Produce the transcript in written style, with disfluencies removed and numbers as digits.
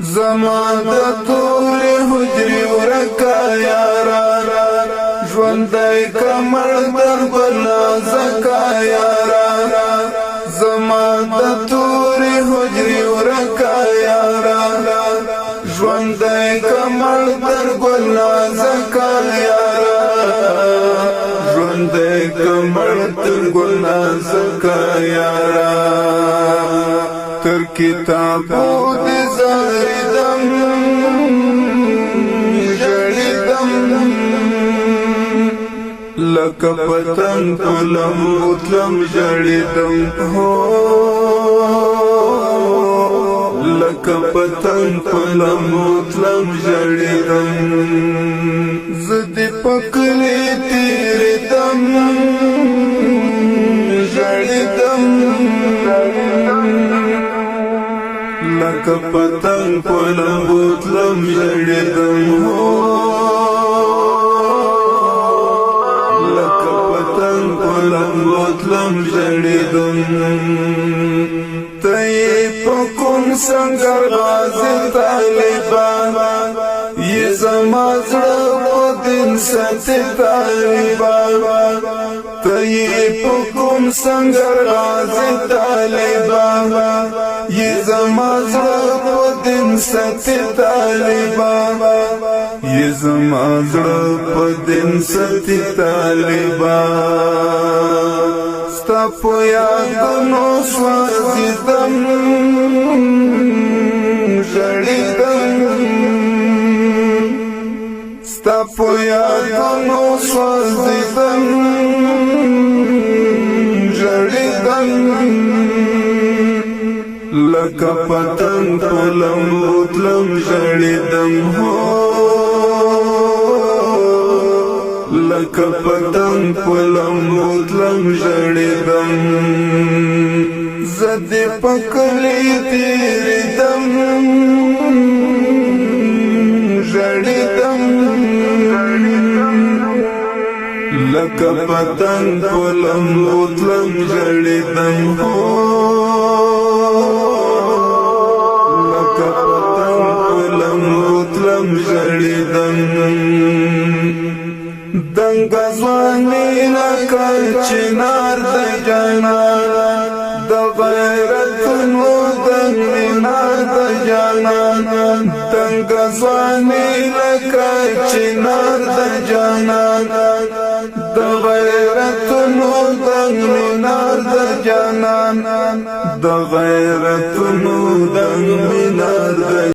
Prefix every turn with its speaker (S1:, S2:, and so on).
S1: زما د تور حجري ورکا یارا ژوندی کمر در بلا زکا یارا زما د تور حجري ورکا یارا ژوندی کمر در بلا زکا یارا ژوندی کمر در بلا زکا یارا تر کتابو دې زاریدم ژړیدم لکه پتنګ په لمبو تلم ژړیدم هو لکه پتنګ په لمبو تلم ژړیدم زه دې په کلي تېرېدم ژړیدم لکه پتنګ په لمبو تلم ژړیدم لکه پتنګ په لمبو تلم ژړیدم ته یې په کوم سنګر غازي طالبان یې زما زړه په دین ساتي طالبان ته یې په کوم سنګر غازي طالبان یې زما زړه په دین ساتي طالبان یې زما زړه په دین ساتي طالبان ستا په یادونو سوځېدم ژړېدم ستا په یادونو سوځېدم ژړېدم لکه پتنګ په لمبو تلم ژړېدم لکه پتنګ په لمبو تلم ژړېدم زه دې په کلي تېرېدم ژړېدم لکه پتنګ په لمبو تلم ژړېدم لکه پتنګ په لمبو تلم ژړېدم دنګ ځواني لکه چنار د جانان د غیرتونو دنګ مینار د جانان دنګ ځواني لکه چنار د جانان د غیرتونو دنګ مینار د جانان د غیرتونو دنګ مینار د